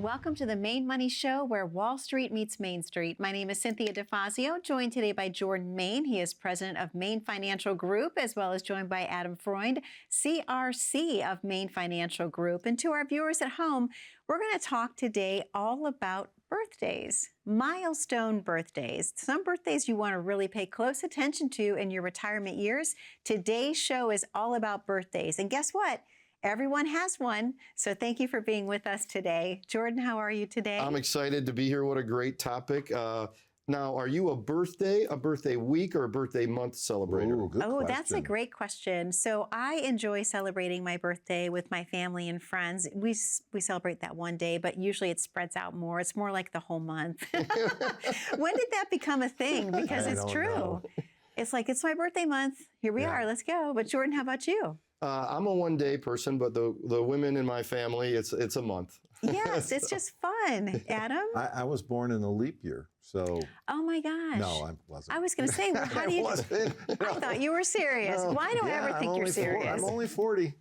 Welcome to the Maine Money Show, where Wall Street meets Main Street. My name is Cynthia DeFazio, joined today by Jordan Main. He is president of Maine Financial Group, as well as joined by Adam Freund, CRC of Maine Financial Group. And to our viewers at home, we're going to talk today all about birthdays, milestone birthdays. Some birthdays you want to really pay close attention to in your retirement years. Today's show is all about birthdays. And guess what? Everyone has one. So thank you for being with us today. Jordan, how are you today? I'm excited to be here. What a great topic. Now, are you a birthday week, or a birthday month celebrator? Ooh, good question. That's a great question. So I enjoy celebrating my birthday with my family and friends. We celebrate that one day, but usually it spreads out more. It's more like the whole month. When did that become a thing? Because it's true. Know. It's like, it's my birthday month. Here we are. Let's go. But Jordan, how about you? I'm a one-day person, but the women in my family, it's a month. Yes, it's just fun. Adam? I was born in a leap year, so. Oh my gosh. No, I wasn't. I was going to say, well, how do you? wasn't. I thought you were serious. No. Why do I ever think you're serious? I'm only 40.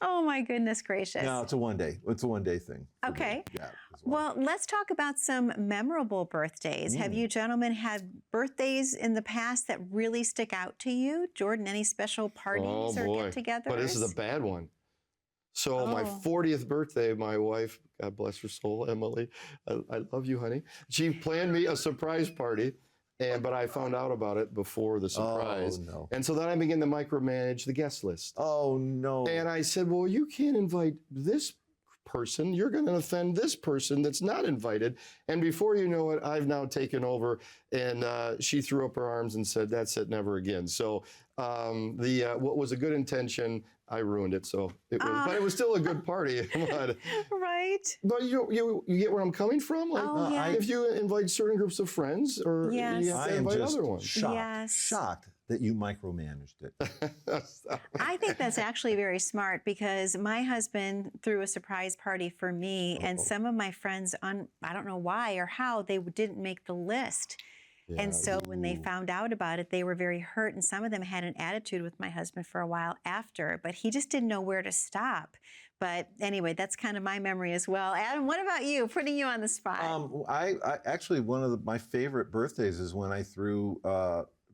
Oh my goodness gracious. No, it's a one day. It's a one-day thing. Okay. Yeah. Well, let's talk about some memorable birthdays. Have you gentlemen had birthdays in the past that really stick out to you? Jordan, any special parties or get-togethers? But this is a bad one. So my 40th birthday, my wife, God bless her soul, Emily, I love you, honey. She planned me a surprise party. But I found out about it before the surprise. Oh, no. And so then I began to micromanage the guest list. Oh, no. And I said, well, you can't invite this person. You're going to offend this person that's not invited. And before you know it, I've now taken over. And she threw up her arms and said, that's it, never again. So what was a good intention, I ruined it. So it was, but it was still a good party. Right. But you get where I'm coming from? Like, yeah. if you invite certain groups of friends, or you have I to am invite just other ones. shocked that you micromanaged it. I think that's actually very smart, because my husband threw a surprise party for me, and some of my friends, I don't know why or how, they didn't make the list. Yeah. And so when they found out about it, they were very hurt. And some of them had an attitude with my husband for a while after, but he just didn't know where to stop. But anyway, that's kind of my memory as well. Adam, what about you? Putting you on the spot. I actually, one of my favorite birthdays is when I threw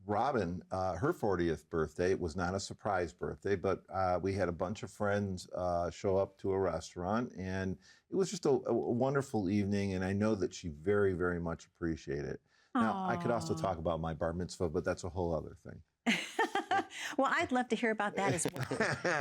Robin her 40th birthday. It was not a surprise birthday, but we had a bunch of friends show up to a restaurant, and it was just a wonderful evening, and I know that she very, very much appreciated it. Now, I could also talk about my bar mitzvah, but that's a whole other thing. Well, I'd love to hear about that as well.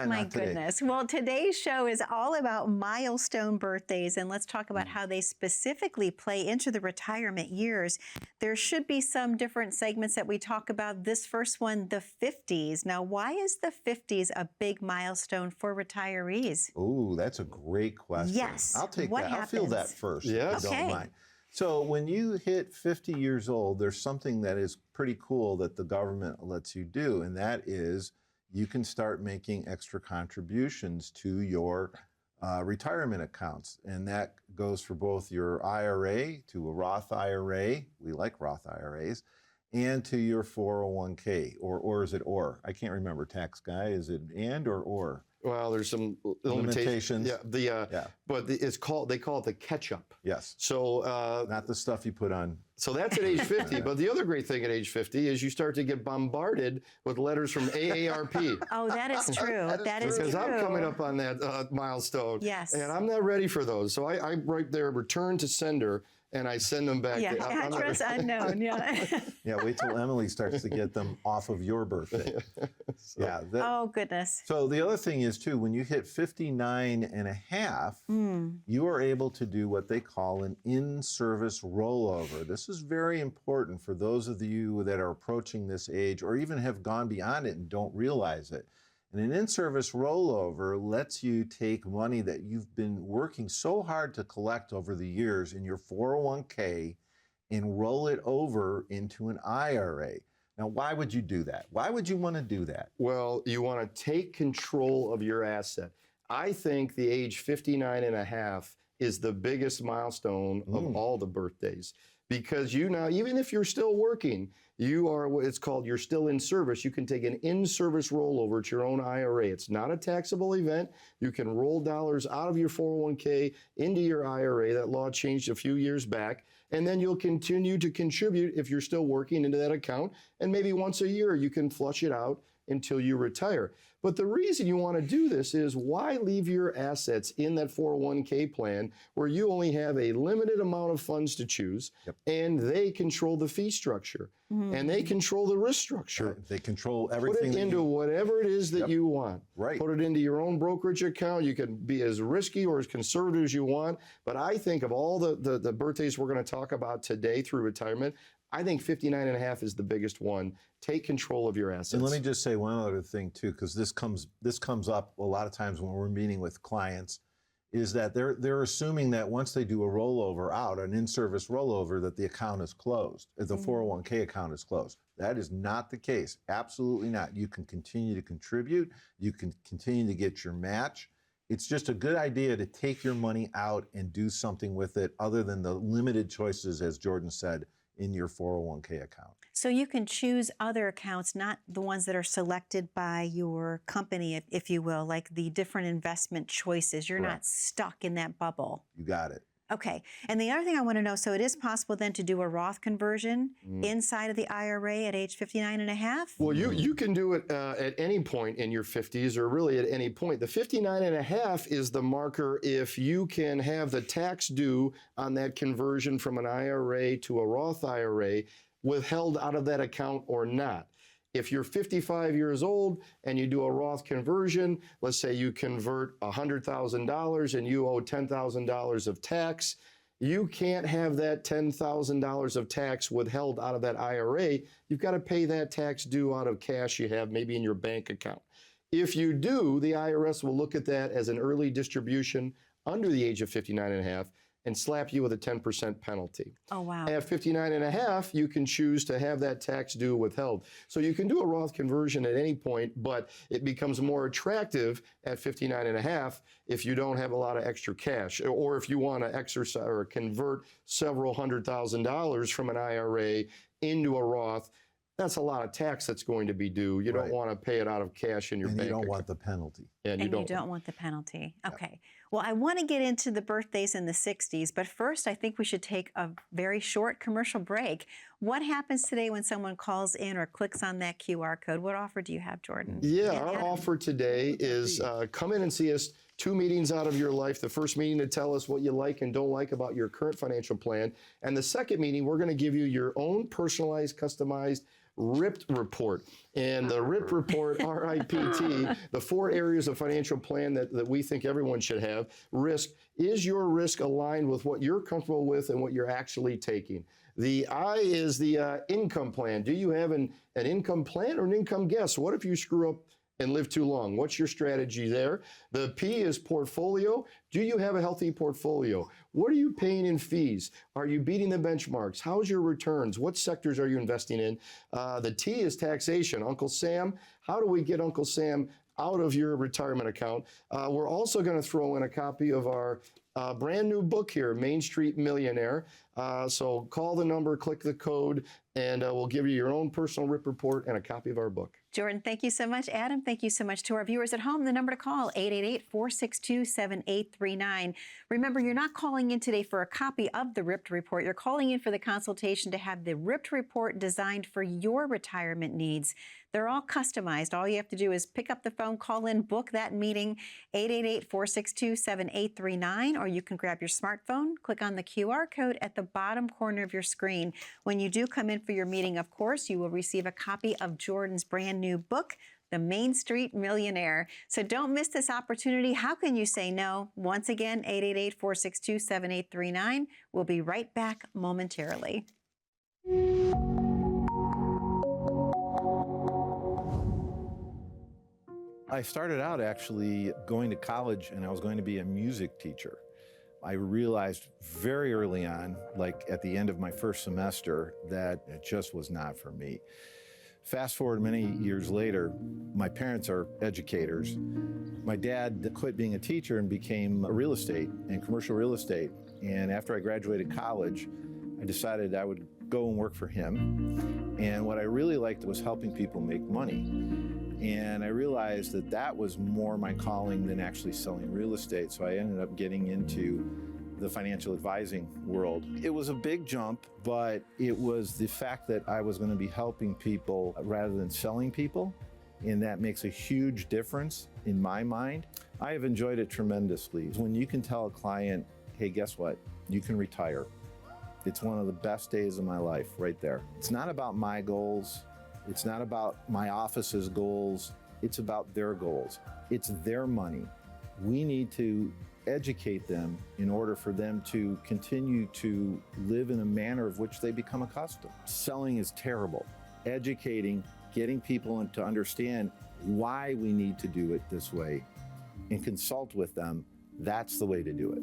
My Not today. goodness. Well, today's show is all about milestone birthdays, and let's talk about how they specifically play into the retirement years. There should be some different segments that we talk about. This first one, the 50s. Now, why is the 50s a big milestone for retirees? Oh, that's a great question. Yes. I'll take What that. I'll feel that happens? first, Yes. if you don't mind. So when you hit 50 years old, there's something that is pretty cool that the government lets you do, and that is you can start making extra contributions to your retirement accounts. And that goes for both your IRA, to a Roth IRA, we like Roth IRAs, and to your 401k, or is it or? I can't remember, tax guy, is it and or? Well, there's some Limitations. Yeah, but they call it the catch-up. Yes. So Not the stuff you put on. So that's at age 50. But the other great thing at age 50 is you start to get bombarded with letters from AARP. Oh, that is true. That is true. Because I'm coming up on that milestone. Yes. And I'm not ready for those. So I write their return to sender, and I send them back. Yeah, address unknown. Yeah. Yeah, wait till Emily starts to get them off of your birthday. Oh, goodness. So the other thing is, too, when you hit 59 and a half, you are able to do what they call an in-service rollover. This is very important for those of you that are approaching this age or even have gone beyond it and don't realize it. And an in-service rollover lets you take money that you've been working so hard to collect over the years in your 401k and roll it over into an IRA. Now, why would you do that? Why would you want to do that? Well, you want to take control of your asset. I think the age 59 and a half is the biggest milestone of all the birthdays, because you now, even if you're still working, you are what it's called, you're still in service. You can take an in-service rollover to your own IRA. It's not a taxable event. You can roll dollars out of your 401k into your IRA. That law changed a few years back. And then you'll continue to contribute if you're still working into that account. And maybe once a year, you can flush it out until you retire. But the reason you want to do this is, why leave your assets in that 401k plan where you only have a limited amount of funds to choose, and they control the fee structure, and they control the risk structure. They control everything. Put it into whatever it is that you want. Right. Put it into your own brokerage account. You can be as risky or as conservative as you want. But I think of all the birthdays we're going to talk about today through retirement, I think 59 and a half is the biggest one. Take control of your assets. And let me just say one other thing too, because this comes up a lot of times when we're meeting with clients, is that they're assuming that once they do a rollover out, an in-service rollover, that the account is closed, the 401k account is closed. That is not the case. Absolutely not. You can continue to contribute. You can continue to get your match. It's just a good idea to take your money out and do something with it other than the limited choices, as Jordan said, in your 401k account. So you can choose other accounts, not the ones that are selected by your company, if you will, like the different investment choices. You're not stuck in that bubble. You got it. Okay. And the other thing I want to know, so it is possible then to do a Roth conversion inside of the IRA at age 59 and a half? Well, you can do it at any point in your 50s, or really at any point. The 59 and a half is the marker if you can have the tax due on that conversion from an IRA to a Roth IRA withheld out of that account or not. If you're 55 years old and you do a Roth conversion, let's say you convert $100,000 and you owe $10,000 of tax, you can't have that $10,000 of tax withheld out of that IRA. You've got to pay that tax due out of cash you have maybe in your bank account. If you do, the IRS will look at that as an early distribution under the age of 59 and a half and slap you with a 10% penalty. Oh, wow. At 59 and a half, you can choose to have that tax due withheld. So you can do a Roth conversion at any point, but it becomes more attractive at 59 and a half if you don't have a lot of extra cash, or if you want to exercise or convert several $100,000 from an IRA into a Roth. That's a lot of tax that's going to be due. You don't want to pay it out of cash in your bank account. And you don't want the penalty. And you don't want the penalty. Okay. Well, I want to get into the birthdays in the 60s, but first I think we should take a very short commercial break. What happens today when someone calls in or clicks on that QR code? What offer do you have, Jordan? Yeah, our offer today is come in and see us 2 meetings out of your life. The first meeting to tell us what you like and don't like about your current financial plan. And the second meeting, we're going to give you your own personalized, customized RIPT report. And the RIPT report, R-I-P-T, the 4 areas of financial plan that we think everyone should have. Risk, is your risk aligned with what you're comfortable with and what you're actually taking? The I is the income plan. Do you have an income plan or an income guess? What if you screw up and live too long? What's your strategy there? The P is portfolio. Do you have a healthy portfolio? What are you paying in fees? Are you beating the benchmarks? How's your returns? What sectors are you investing in? The T is taxation. Uncle Sam, how do we get Uncle Sam out of your retirement account? We're also going to throw in a copy of our brand new book here, Main Street Millionaire. So call the number, click the code, and we'll give you your own personal RIP report and a copy of our book. Jordan, thank you so much. Adam, thank you so much. To our viewers at home, the number to call, 888-462-7839. Remember, you're not calling in today for a copy of the RIPT report. You're calling in for the consultation to have the RIPT report designed for your retirement needs. They're all customized. All you have to do is pick up the phone, call in, book that meeting, 888-462-7839, or you can grab your smartphone, click on the QR code at the bottom corner of your screen. When you do come in for your meeting, of course, you will receive a copy of Jordan's brand new book, The Main Street Millionaire. So don't miss this opportunity. How can you say no? Once again, 888-462-7839. We'll be right back momentarily. I started out actually going to college, and I was going to be a music teacher. I realized very early on, like at the end of my first semester, that it just was not for me. Fast forward many years later, my parents are educators. My dad quit being a teacher and became a real estate and commercial real estate. And after I graduated college, I I decided I would go and work for him. And what I really liked was helping people make money. And I realized that that was more my calling than actually selling real estate. So I ended up getting into the financial advising world. It was a big jump, but it was the fact that I was going to be helping people rather than selling people. And that makes a huge difference in my mind. I have enjoyed it tremendously. When you can tell a client, hey, guess what? You can retire. It's one of the best days of my life right there. It's not about my goals. It's not about my office's goals. It's about their goals. It's their money. We need to educate them in order for them to continue to live in a manner of which they become accustomed. Selling is terrible. Educating, getting people to understand why we need to do it this way and consult with them, that's the way to do it.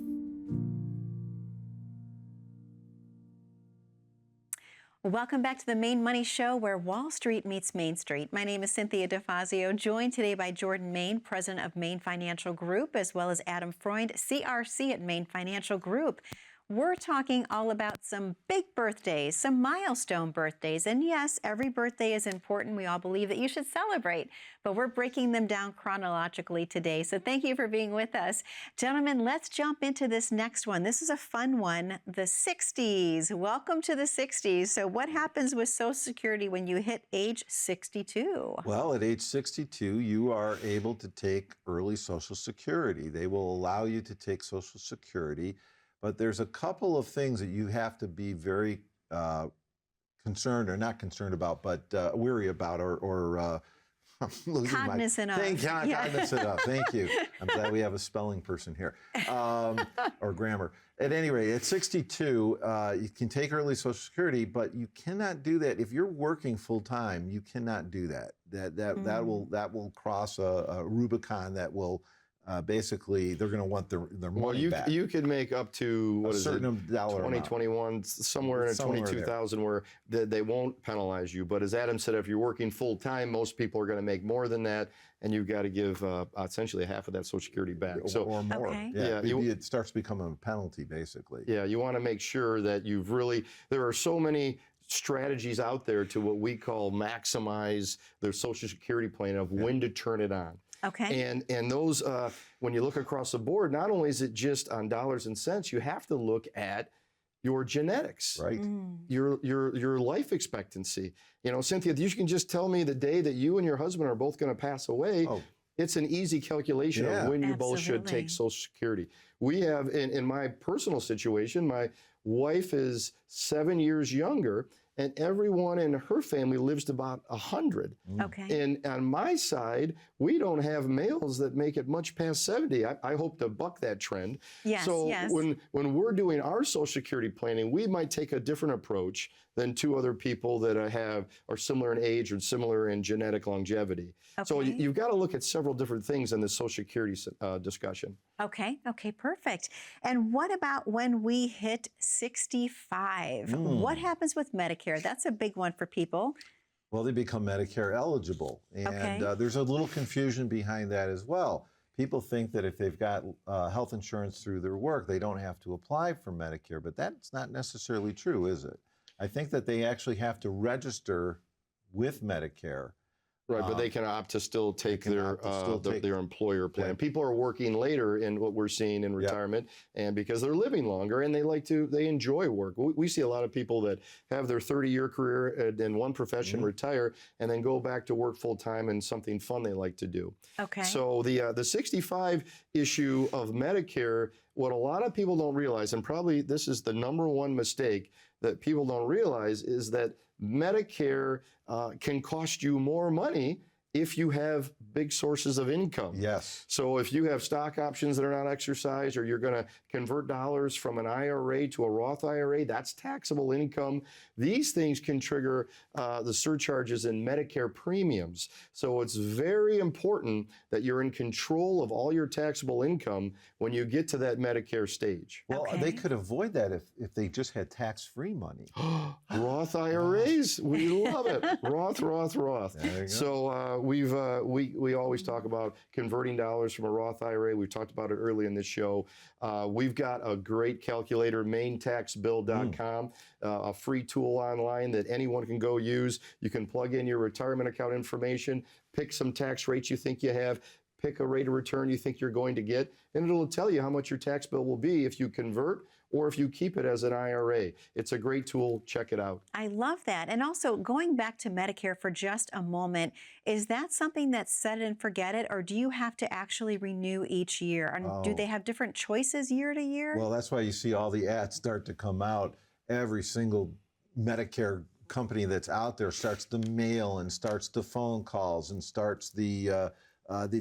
Welcome back to the Maine Money Show, where Wall Street meets Main Street. My name is Cynthia DeFazio, joined today by Jordan Main, president of Main Financial Group, as well as Adam Freund, CRC at Main Financial Group. We're talking all about some big birthdays, some milestone birthdays. And yes, every birthday is important. We all believe that you should celebrate, but we're breaking them down chronologically today. So thank you for being with us. Gentlemen, let's jump into this next one. This is a fun one, the 60s. Welcome to the 60s. So what happens with Social Security when you hit age 62? Well, at age 62, you are able to take early Social Security. They will allow you to take Social Security. But there's a couple of things that you have to be very concerned, or not concerned about, but weary about, or I'm losing cognizant of. Cognizant of. Thank you. I'm glad we have a spelling person here, or grammar. At any rate, at 62, you can take early Social Security, but you cannot do that if you're working full time. You cannot do that. That will cross a Rubicon that will. Basically, they're going to want their money back. You could make up to, what is it, dollar 2021, somewhere in 22,000 where they won't penalize you. But as Adam said, if you're working full time, most people are going to make more than that, and you've got to give essentially half of that Social Security back. Or more. Okay. Yeah, it starts becoming a penalty, basically. Yeah, you want to make sure that you've really, there are so many strategies out there to what we call maximize their Social Security plan of when to turn it on. Okay. And those, when you look across the board, not only is it just on dollars and cents, you have to look at your genetics, right? Your life expectancy. You know, Cynthia, you can just tell me the day that you and your husband are both going to pass away. Oh. It's an easy calculation of when you both should take Social Security. We have, in my personal situation, my wife is 7 years younger, and everyone in her family lives to about 100. Okay. And on my side, we don't have males that make it much past 70. I hope to buck that trend. Yes, so yes. when we're doing our Social Security planning, we might take a different approach than two other people that are similar in age or similar in genetic longevity. Okay. So you've got to look at several different things in the Social Security discussion. Okay, perfect. And what about when we hit 65? What happens with Medicare? That's a big one for people. Well, they become Medicare eligible. And there's a little confusion behind that as well. People think that if they've got health insurance through their work, they don't have to apply for Medicare, but that's not necessarily true, is it? I think that they actually have to register with Medicare. Right, but they can opt to still take their employer plan. Yeah. People are working later in what we're seeing in retirement, and because they're living longer and they enjoy work. We see a lot of people that have their 30-year career in one profession, retire, and then go back to work full time in something fun they like to do. Okay. So the 65 issue of Medicare, what a lot of people don't realize, and probably this is the number one mistake that people don't realize, is that Medicare can cost you more money if you have big sources of income. Yes. So if you have stock options that are not exercised, or you're going to convert dollars from an IRA to a Roth IRA, that's taxable income. These things can trigger the surcharges in Medicare premiums. So it's very important that you're in control of all your taxable income when you get to that Medicare stage. Well, they could avoid that if they just had tax-free money. Roth IRAs, we love it. Roth. There you go. So we always talk about converting dollars from a Roth IRA. We've talked about it early in this show. We've got a great calculator, maintaxbill.com, a free tool online that anyone can go use. You can plug in your retirement account information, pick some tax rates you think you have, pick a rate of return you think you're going to get, and it'll tell you how much your tax bill will be if you convert or if you keep it as an IRA. It's a great tool. Check it out. I love that. And also, going back to Medicare for just a moment, is that something that's set it and forget it, or do you have to actually renew each year? And do they have different choices year to year? Well, that's why you see all the ads start to come out. Every single Medicare company that's out there starts the mail and starts the phone calls and starts the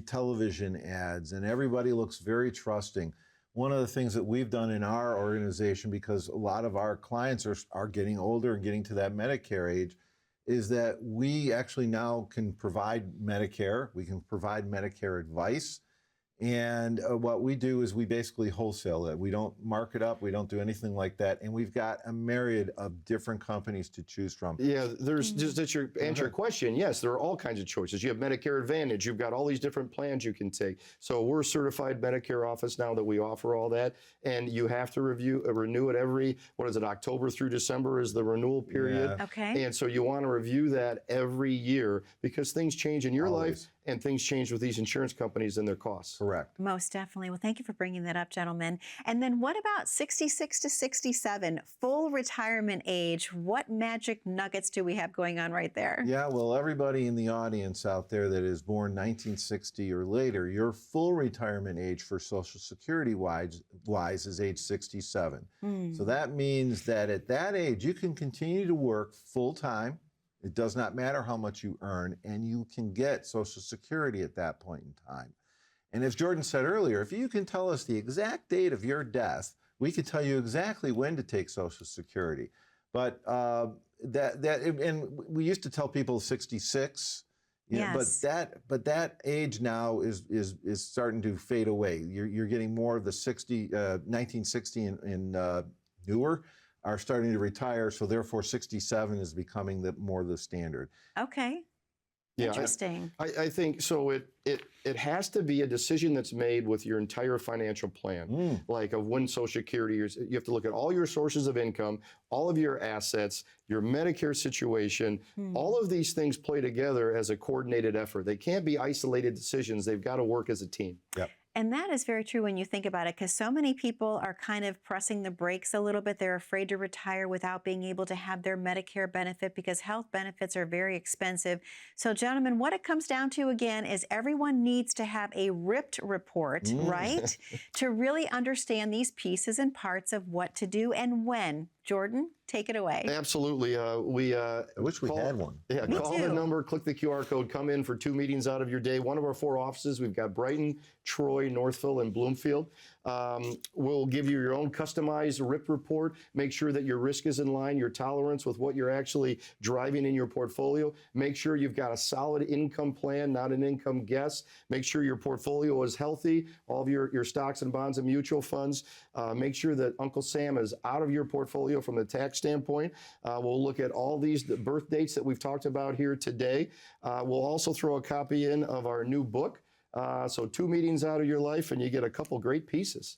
television ads, and everybody looks very trusting. One of the things that we've done in our organization, because a lot of our clients are getting older and getting to that Medicare age, is that we actually now can provide Medicare. We can provide Medicare advice. And what we do is we basically wholesale it. We don't mark it up. We don't do anything like that. And we've got a myriad of different companies to choose from. Yeah, there's just to answer your question. Yes, there are all kinds of choices. You have Medicare Advantage. You've got all these different plans you can take. So we're a certified Medicare office now that we offer all that. And you have to renew it every, October through December is the renewal period. Yeah. Okay. And so you want to review that every year because things change in your Always. life and things change with these insurance companies and their costs. Correct. Most definitely. Well, thank you for bringing that up, gentlemen. And then what about 66 to 67, full retirement age? What magic nuggets do we have going on right there? Yeah, well, everybody in the audience out there that is born 1960 or later, your full retirement age for Social Security wise is age 67. So that means that at that age, you can continue to work full time. It does not matter how much you earn, and you can get Social Security at that point in time. And as Jordan said earlier, if you can tell us the exact date of your death, we can tell you exactly when to take Social Security. But and we used to tell people 66. Yes. But that age now is starting to fade away. You're getting more of the 1960 and newer are starting to retire, so therefore 67 is becoming more the standard. Okay. Yeah, Interesting. I think so. It has to be a decision that's made with your entire financial plan, like of when Social Security. You have to look at all your sources of income, all of your assets, your Medicare situation. All of these things play together as a coordinated effort. They can't be isolated decisions. They've got to work as a team. Yep. And that is very true when you think about it, because so many people are kind of pressing the brakes a little bit. They're afraid to retire without being able to have their Medicare benefit because health benefits are very expensive. So, gentlemen, what it comes down to again is everyone needs to have a RIPT report, right? To really understand these pieces and parts of what to do and when. Jordan, take it away. Absolutely. I wish we had one. Yeah, Me call too. the number, click the QR code, come in for 2 meetings out of your day. One of our 4 offices, we've got Brighton, Troy, Northville, and Bloomfield. We'll give you your own customized RIP report. Make sure that your risk is in line, your tolerance with what you're actually driving in your portfolio. Make sure you've got a solid income plan, not an income guess. Make sure your portfolio is healthy, all of your stocks and bonds and mutual funds. Make sure that Uncle Sam is out of your portfolio from the tax standpoint. We'll look at all these birth dates that we've talked about here today. We'll also throw a copy in of our new book. So 2 meetings out of your life and you get a couple great pieces.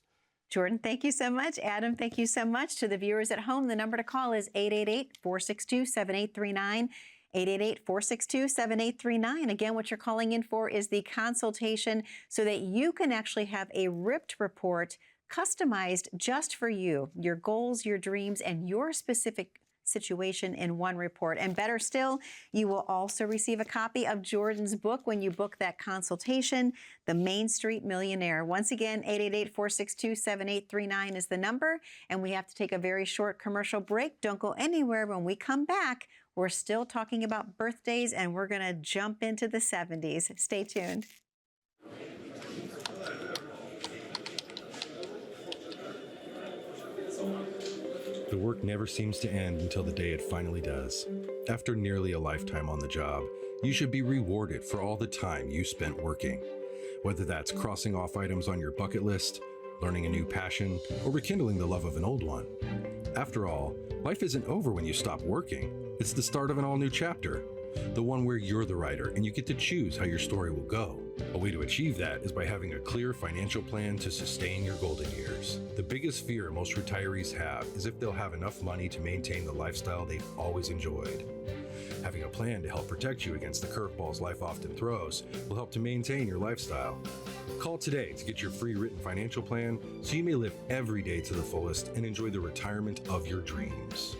Jordan, thank you so much. Adam, thank you so much. To the viewers at home, the number to call is 888-462-7839. 888-462-7839. Again, what you're calling in for is the consultation so that you can actually have a RIPT report customized just for you, your goals, your dreams, and your specific situation in one report. And better still, you will also receive a copy of Jordan's book when you book that consultation, The Main Street Millionaire. Once again, 888-462-7839 is the number. And we have to take a very short commercial break. Don't go anywhere. When we come back, we're still talking about birthdays and we're going to jump into the 70s. Stay tuned. The work never seems to end until the day it finally does. After nearly a lifetime on the job, you should be rewarded for all the time you spent working. Whether that's crossing off items on your bucket list, learning a new passion, or rekindling the love of an old one. After all, life isn't over when you stop working. It's the start of an all-new chapter. the one where you're the writer and you get to choose how your story will go. A way to achieve that is by having a clear financial plan to sustain your golden years. The biggest fear most retirees have is if they'll have enough money to maintain the lifestyle they've always enjoyed. Having a plan to help protect you against the curveballs life often throws will help to maintain your lifestyle. Call today to get your free written financial plan so you may live every day to the fullest and enjoy the retirement of your dreams.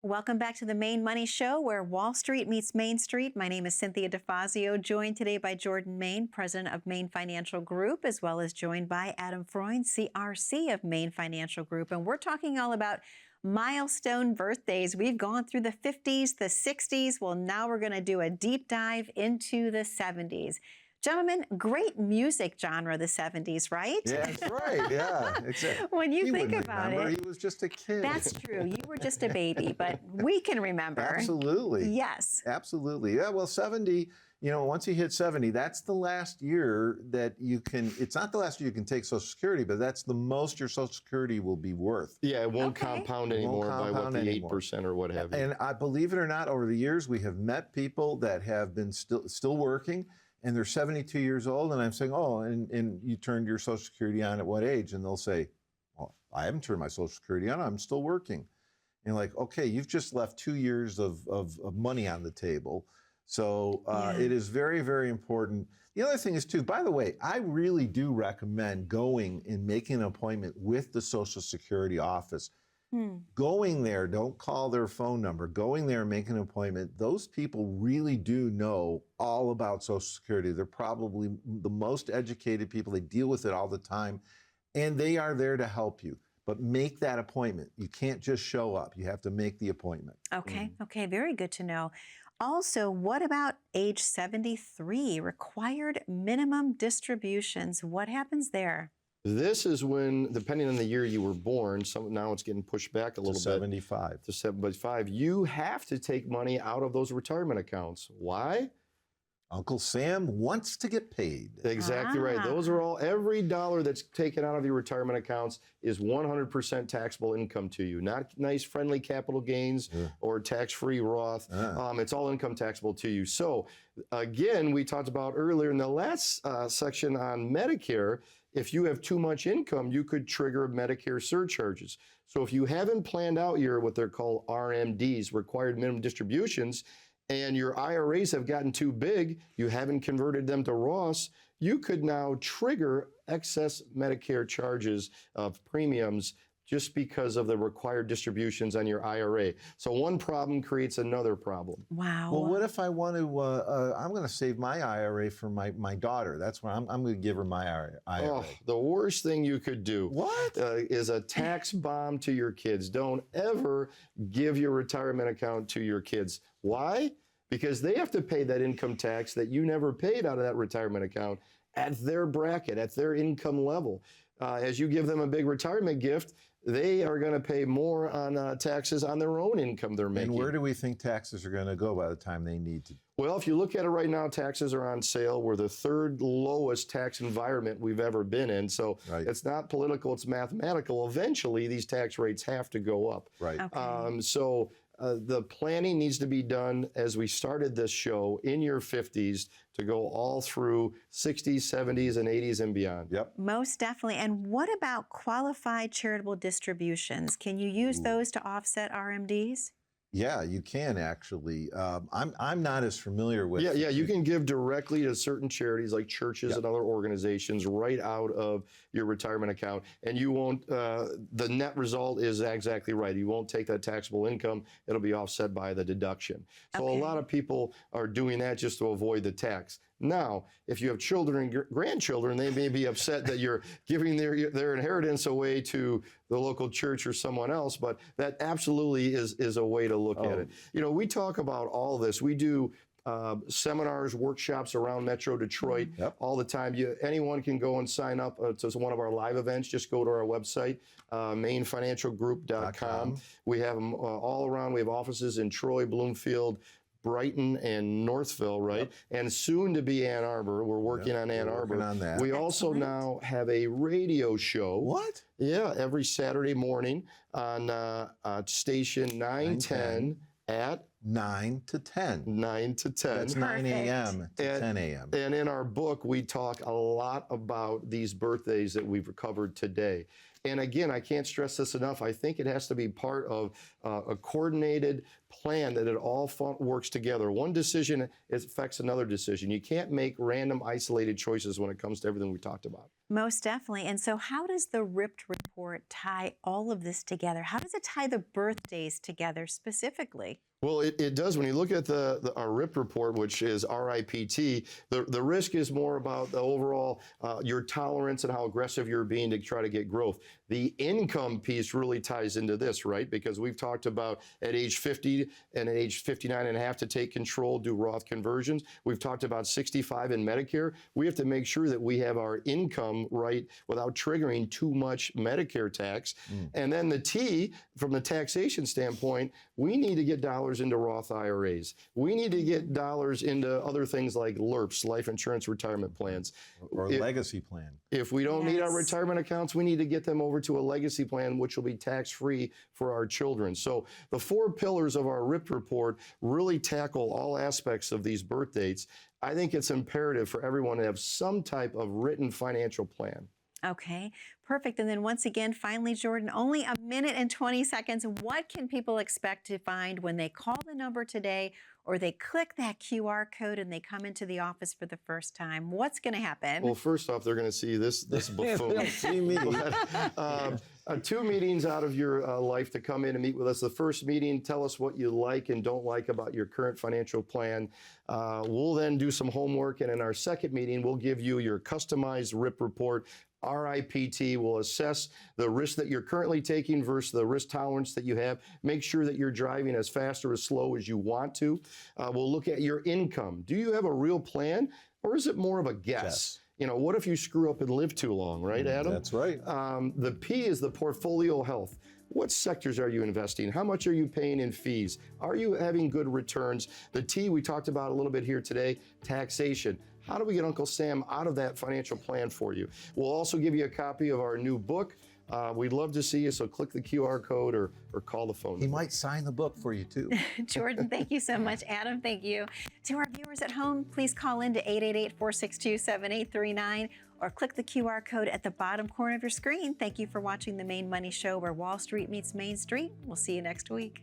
Welcome back to the Maine Money Show, where Wall Street meets Main Street. My name is Cynthia DeFazio, joined today by Jordan Main, president of Maine Financial Group, as well as joined by Adam Freund, CRC of Maine Financial Group. And we're talking all about milestone birthdays. We've gone through the 50s, the 60s. Well, now we're going to do a deep dive into the 70s. Gentlemen, great music genre, the 70s, right? Yeah, that's right. Yeah. When you He think wouldn't about remember. it. He was just a kid. That's true. You were just a baby, but we can remember. Absolutely. Yes. Absolutely. Yeah, well, 70, once you hit 70, that's the last year that you can, it's not the last year you can take Social Security, but that's the most your Social Security will be worth. Yeah, it won't Okay. compound It won't anymore by what compound the anymore. 8% or what have you. And I believe it or not, over the years, we have met people that have been still working, and they're 72 years old, and I'm saying, oh, and you turned your Social Security on at what age? And they'll say, well, I haven't turned my Social Security on, I'm still working. And you're like, okay, you've just left 2 years of money on the table. So it is very, very important. The other thing is, too, by the way, I really do recommend going and making an appointment with the Social Security office. Going there, don't call their phone number. Going there and making an appointment, those people really do know all about Social Security. They're probably the most educated people. They deal with it all the time, and they are there to help you. But make that appointment. You can't just show up. You have to make the appointment. Okay. Okay. Very good to know. Also, what about age 73, required minimum distributions? What happens there? This is when, depending on the year you were born, now it's getting pushed back a little bit. 75. To 75. You have to take money out of those retirement accounts. Why? Uncle Sam wants to get paid. Exactly right. Those are all, every dollar that's taken out of your retirement accounts is 100% taxable income to you. Not nice, friendly capital gains or tax-free Roth. It's all income taxable to you. So again, we talked about earlier in the last section on Medicare, if you have too much income, you could trigger Medicare surcharges. So if you haven't planned out your, what they're called RMDs, required minimum distributions, and your IRAs have gotten too big, you haven't converted them to Roths, you could now trigger excess Medicare charges of premiums just because of the required distributions on your IRA. So one problem creates another problem. Wow. Well, what if I want to, I'm going to save my IRA for my daughter. That's where I'm going to give her my IRA. Oh, the worst thing you could do What? is a tax bomb to your kids. Don't ever give your retirement account to your kids. Why? Because they have to pay that income tax that you never paid out of that retirement account at their bracket, at their income level. As you give them a big retirement gift, they are going to pay more on taxes on their own income they're making. And where do we think taxes are going to go by the time they need to? Well, if you look at it right now, taxes are on sale. We're the third lowest tax environment we've ever been in. So it's not political, it's mathematical. Eventually, these tax rates have to go up. Right. Okay. So the planning needs to be done as we started this show in your 50s to go all through 60s, 70s, and 80s and beyond. Yep. Most definitely. And what about qualified charitable distributions? Can you use those to offset RMDs? Yeah, you can actually. I'm not as familiar with. Yeah, you can give directly to certain charities like churches Yep. and other organizations right out of your retirement account, and you won't. The net result is exactly right. You won't take that taxable income; it'll be offset by the deduction. So Okay. a lot of people are doing that just to avoid the tax. Now, if you have children and grandchildren, they may be upset that you're giving their inheritance away to the local church or someone else, but that absolutely is a way to look at it. You know, we talk about all this. We do seminars, workshops around Metro Detroit all the time. Anyone can go and sign up to one of our live events. Just go to our website, mainfinancialgroup.com. We have them all around. We have offices in Troy, Bloomfield, Brighton and Northville, right? And soon to be Ann Arbor. We're working on Ann we're Arbor. working on that. We also Excellent. now have a radio show. What? Yeah, every Saturday morning on station 910 at 9 to 10. 9 to 10. That's 9 Perfect. a.m. to And- 10 a.m. And in our book, we talk a lot about these birthdays that we've covered today. And again, I can't stress this enough. I think it has to be part of a coordinated plan that it all works together. One decision affects another decision. You can't make random, isolated choices when it comes to everything we talked about. Most definitely. And so how does the RIPT report tie all of this together? How does it tie the birthdays together specifically? Well, it does. When you look at our RIP report, which is RIPT, the risk is more about the overall, your tolerance and how aggressive you're being to try to get growth. The income piece really ties into this, right? Because we've talked about at age 50 and at age 59 and a half to take control, do Roth conversions. We've talked about 65 in Medicare. We have to make sure that we have our income right without triggering too much Medicare tax. And then the T, from the taxation standpoint, we need to get dollars into Roth IRAs. We need to get dollars into other things like LIRPs, life insurance retirement plans. Or If- legacy plan. If we don't need our Yes. retirement accounts, we need to get them over to a legacy plan, which will be tax-free for our children. So the 4 pillars of our RIP report really tackle all aspects of these birth dates. I think it's imperative for everyone to have some type of written financial plan. Okay, perfect. And then once again, finally, Jordan, only a minute and 20 seconds. What can people expect to find when they call the number today or they click that QR code and they come into the office for the first time? What's going to happen? Well, first off, they're going to see this buffoon. They'll see me. But, 2 meetings out of your life to come in and meet with us. The first meeting, tell us what you like and don't like about your current financial plan. We'll then do some homework, and in our second meeting, we'll give you your customized RIP report. RIPT will assess the risk that you're currently taking versus the risk tolerance that you have. Make sure that you're driving as fast or as slow as you want to. We'll look at your income. Do you have a real plan, or is it more of a guess? You know, what if you screw up and live too long, right, Adam? That's right. The P is the portfolio health. What sectors are you investing? How much are you paying in fees? Are you having good returns? The T we talked about a little bit here today, taxation. How do we get Uncle Sam out of that financial plan for you? We'll also give you a copy of our new book. We'd love to see you, so click the QR code or call the phone He number. might sign the book for you too. Jordan, thank you so much. Adam, thank you. To our viewers at home, please call in to 888-462-7839 or click the QR code at the bottom corner of your screen. Thank you for watching the Maine Money Show, where Wall Street meets Main Street. We'll see you next week.